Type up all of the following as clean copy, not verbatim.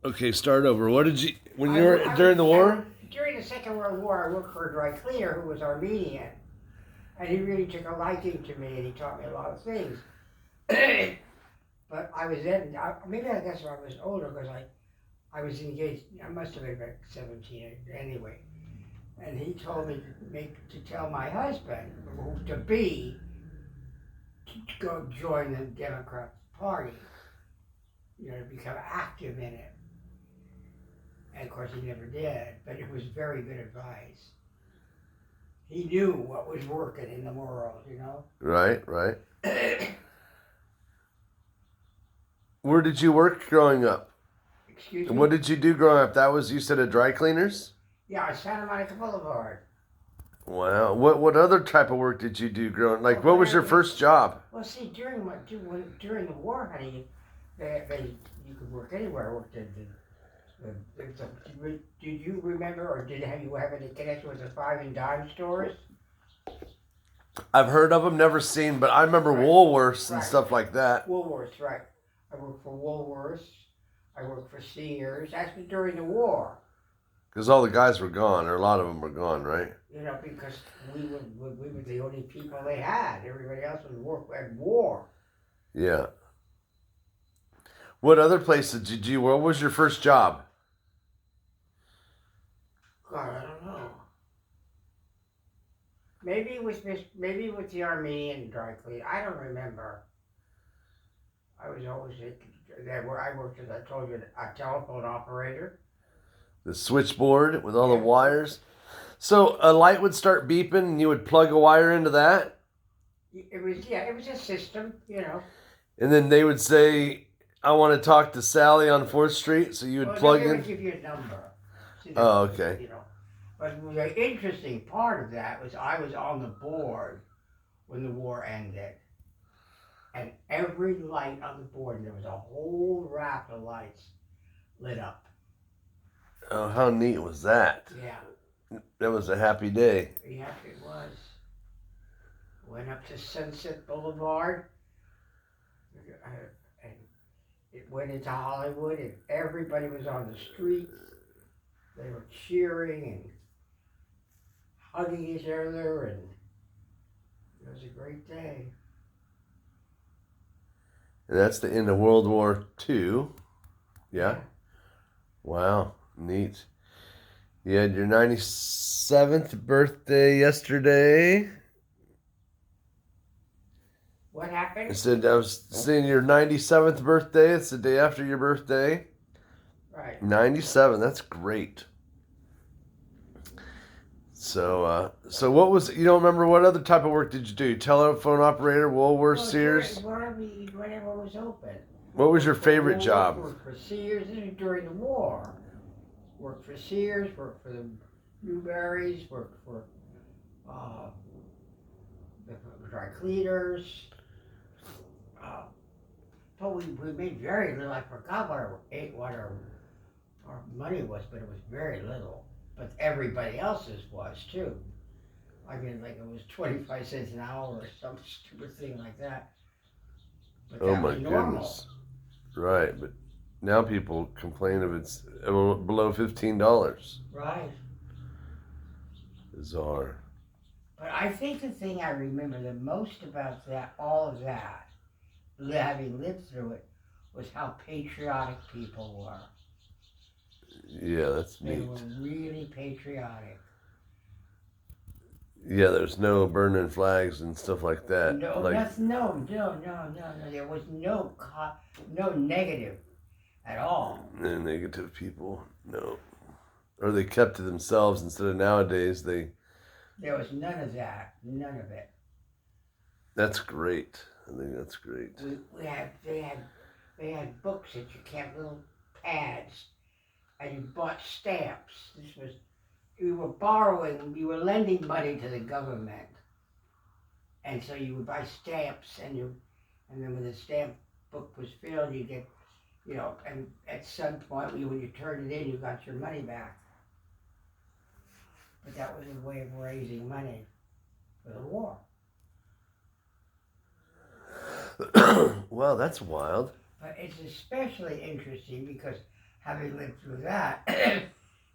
Okay, start over. What did you when you were during the war? During the Second World War, I worked for a dry cleaner who was Armenian, and he really took a liking to me, and he taught me a lot of things. But I was then, maybe I guess I was older because I was engaged. I must have been about 17 anyway. And he told me to tell my husband to go join the Democrat Party, to become active in it. And of course, he never did, but it was very good advice. He knew what was working in the world. Right, right. Where did you work growing up? Excuse And me? what did you do growing up? That was, you said, a dry cleaners? Yeah, Santa Monica Boulevard. Wow. What other type of work did you do growing? Like, what was your first job? Well, see, during the war, honey, you could work anywhere. I worked did you remember, or have you have any connection with the five and dime stores? I've heard of them, never seen, but I remember Right. Woolworths and Right. stuff like that. Woolworths, right. I worked for Woolworths. I worked for Sears. That's during the war. Because all the guys were gone, or a lot of them were gone, right? Because we were the only people they had. Everybody else was at war. Yeah. What other places did you? What was your first job? God, I don't know. Maybe with the Armenian dry cleaner. I don't remember. I was always I worked as I told you, a telephone operator. The switchboard with all the wires. So a light would start beeping, and you would plug a wire into that. It was a system. And then they would say, "I want to talk to Sally on 4th Street." So you would plug they in. would give you a number. Oh, okay. But the interesting part of that was I was on the board when the war ended. And every light on the board, and there was a whole raft of lights lit up. Oh, how neat was that? Yeah. That was a happy day. Yeah, it was. Went up to Sunset Boulevard, and it went into Hollywood, and everybody was on the streets. They were cheering and hugging each other, and it was a great day. And that's the end of World War II. Yeah. Wow. Neat. You had your 97th birthday yesterday. What happened? I was saying your 97th birthday. It's the day after your birthday. Right. 97. That's great. So what was, you don't remember, what other type of work did you do? Telephone operator, Woolworths, Sears? Whatever was open. What was your favorite job? Worked for Sears. This was during the war. Worked for Sears, worked for the Newberries, worked for the dry cleaners. But we made very little. I forgot what our money was, but it was very little. But everybody else's was too. I mean, like it was 25 cents an hour or some stupid thing like that. But that was normal. Goodness. Right, but now people complain if it's below $15. Right. Bizarre. But I think the thing I remember the most about all of that, having lived through it, was how patriotic people were. Yeah, that's neat. They were really patriotic. Yeah, there's no burning flags and stuff like that. No, no. There was no negative at all. No negative people, no. Or they kept to themselves instead of nowadays they... There was none of that. None of it. That's great. I think that's great. They had books that you kept, little pads, and you bought stamps. You were lending money to the government. And so you would buy stamps, and then when the stamp book was filled, you get, and at some point when you turned it in, you got your money back. But that was a way of raising money for the war. Well, that's wild. But it's especially interesting because having lived through that,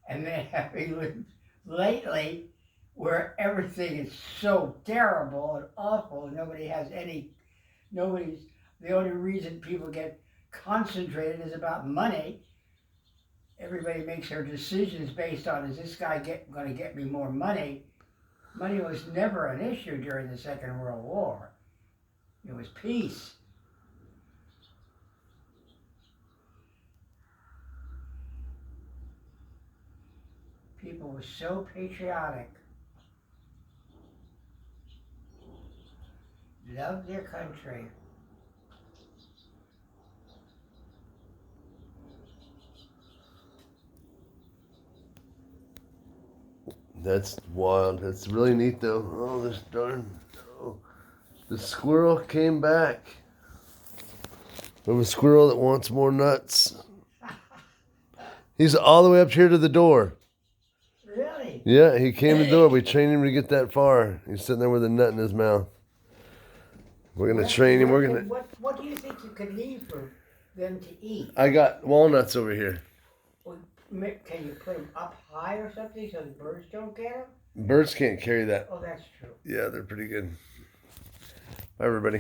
and then having lived lately where everything is so terrible and awful, and the only reason people get concentrated is about money. Everybody makes their decisions based on, is this guy going to get me more money? Money was never an issue during the Second World War. It was peace. People were so patriotic, loved their country. That's wild. That's really neat, though. Oh, this darn. Oh, the squirrel came back. From a squirrel that wants more nuts. He's all the way up here to the door. Really? Yeah, he came to the door. We trained him to get that far. He's sitting there with a nut in his mouth. We're gonna train him. We're gonna. What do you think you could leave for them to eat? I got walnuts over here. Can you put them up high or something so the birds don't get them? Birds can't carry that. Oh, that's true. Yeah, they're pretty good. Bye, everybody.